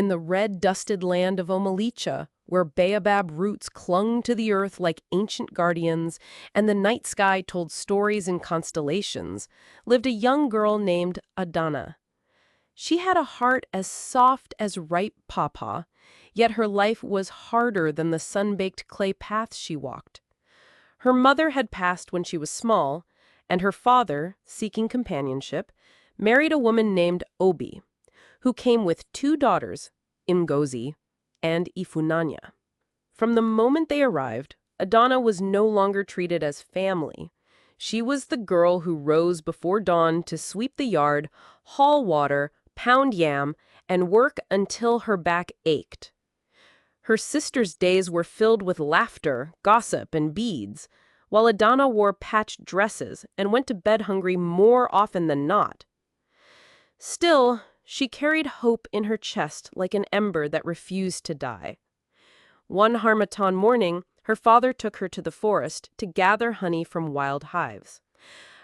in the red-dusted land of Omalicha, where baobab roots clung to the earth like ancient guardians and the night sky told stories in constellations, lived a young girl named Adanna. She had a heart as soft as ripe pawpaw, yet her life was harder than the sun-baked clay paths she walked. Her mother had passed when she was small, and her father, seeking companionship, married a woman named Obi, who came with 2 daughters, Ngozi and Ifunanya. From the moment they arrived, Adanna was no longer treated as family. She was the girl who rose before dawn to sweep the yard, haul water, pound yam, and work until her back ached. Her sister's days were filled with laughter, gossip, and beads, while Adanna wore patched dresses and went to bed hungry more often than not. Still, she carried hope in her chest like an ember that refused to die. One Harmattan morning, her father took her to the forest to gather honey from wild hives.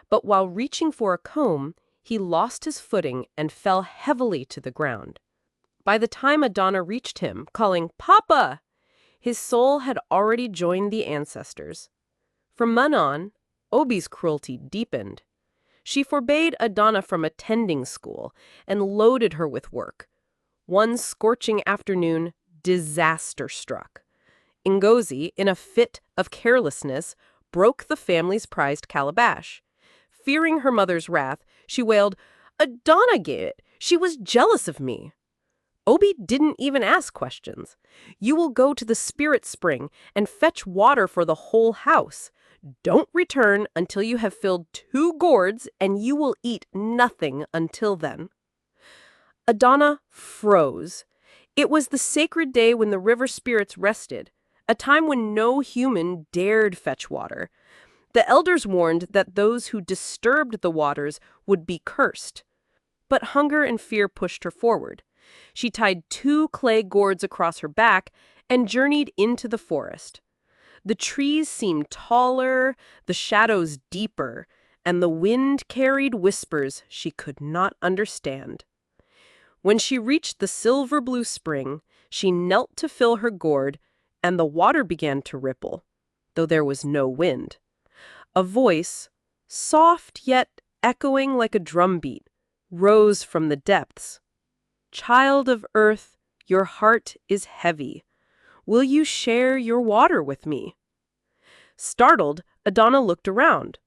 But while reaching for a comb, he lost his footing and fell heavily to the ground. By the time Adanna reached him, calling, "Papa!" his soul had already joined the ancestors. From then on, Obi's cruelty deepened. She forbade Adanna from attending school and loaded her with work. One scorching afternoon, disaster struck. Ngozi, in a fit of carelessness, broke the family's prized calabash. Fearing her mother's wrath, she wailed, "Adanna gave it. She was jealous of me." Obi didn't even ask questions. "You will go to the spirit spring and fetch water for the whole house. Don't return until you have filled 2 gourds, and you will eat nothing until then." Adanna froze. It was the sacred day when the river spirits rested, a time when no human dared fetch water. The elders warned that those who disturbed the waters would be cursed. But hunger and fear pushed her forward. She tied 2 clay gourds across her back and journeyed into the forest. The trees seemed taller, the shadows deeper, and the wind carried whispers she could not understand. When she reached the silver-blue spring, she knelt to fill her gourd, and the water began to ripple, though there was no wind. A voice, soft yet echoing like a drumbeat, rose from the depths. "Child of earth, your heart is heavy. Will you share your water with me?" Startled, Adanna looked around.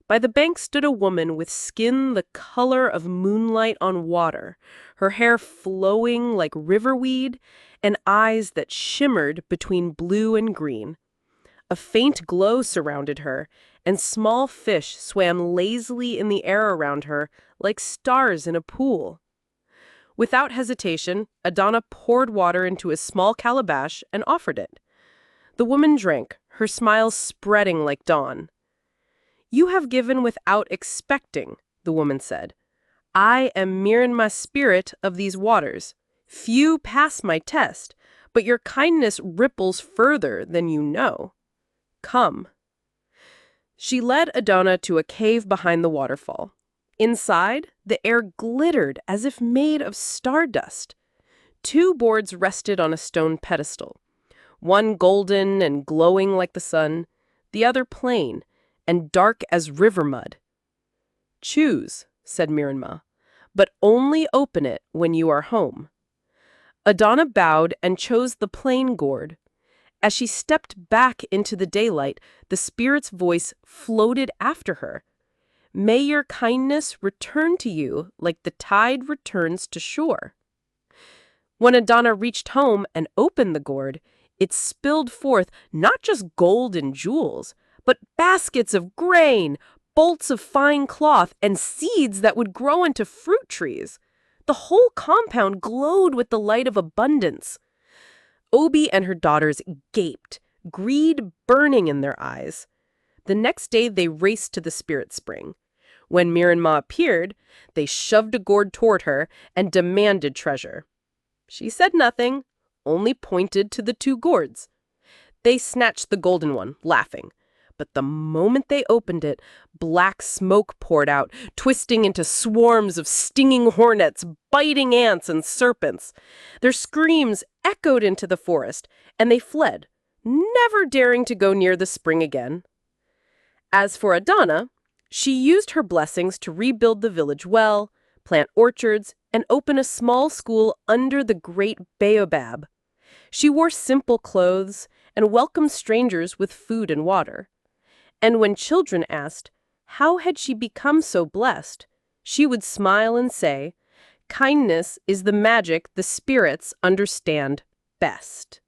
By the bank stood a woman with skin the color of moonlight on water, her hair flowing like riverweed, and eyes that shimmered between blue and green. A faint glow surrounded her, and small fish swam lazily in the air around her like stars in a pool. Without hesitation, Adanna poured water into a small calabash and offered it. The woman drank, her smile spreading like dawn. "You have given without expecting," the woman said. "I am Miranma's spirit of these waters. Few pass my test, but your kindness ripples further than you know. Come." She led Adanna to a cave behind the waterfall. Inside, the air glittered as if made of stardust. 2 boards rested on a stone pedestal, one golden and glowing like the sun, the other plain and dark as river mud. "Choose," said Miranma, "but only open it when you are home." Adanna bowed and chose the plain gourd. As she stepped back into the daylight, the spirit's voice floated after her. "May your kindness return to you like the tide returns to shore." When Adanna reached home and opened the gourd, it spilled forth not just gold and jewels, but baskets of grain, bolts of fine cloth, and seeds that would grow into fruit trees. The whole compound glowed with the light of abundance. Obi and her daughters gaped, greed burning in their eyes. The next day they raced to the spirit spring. When Miranma appeared, they shoved a gourd toward her and demanded treasure. She said nothing, only pointed to the 2 gourds. They snatched the golden one, laughing. But the moment they opened it, black smoke poured out, twisting into swarms of stinging hornets, biting ants and serpents. Their screams echoed into the forest, and they fled, never daring to go near the spring again. As for Adanna, she used her blessings to rebuild the village well, plant orchards, and open a small school under the great baobab. She wore simple clothes and welcomed strangers with food and water. And when children asked, how had she become so blessed, she would smile and say, kindness is the magic the spirits understand best.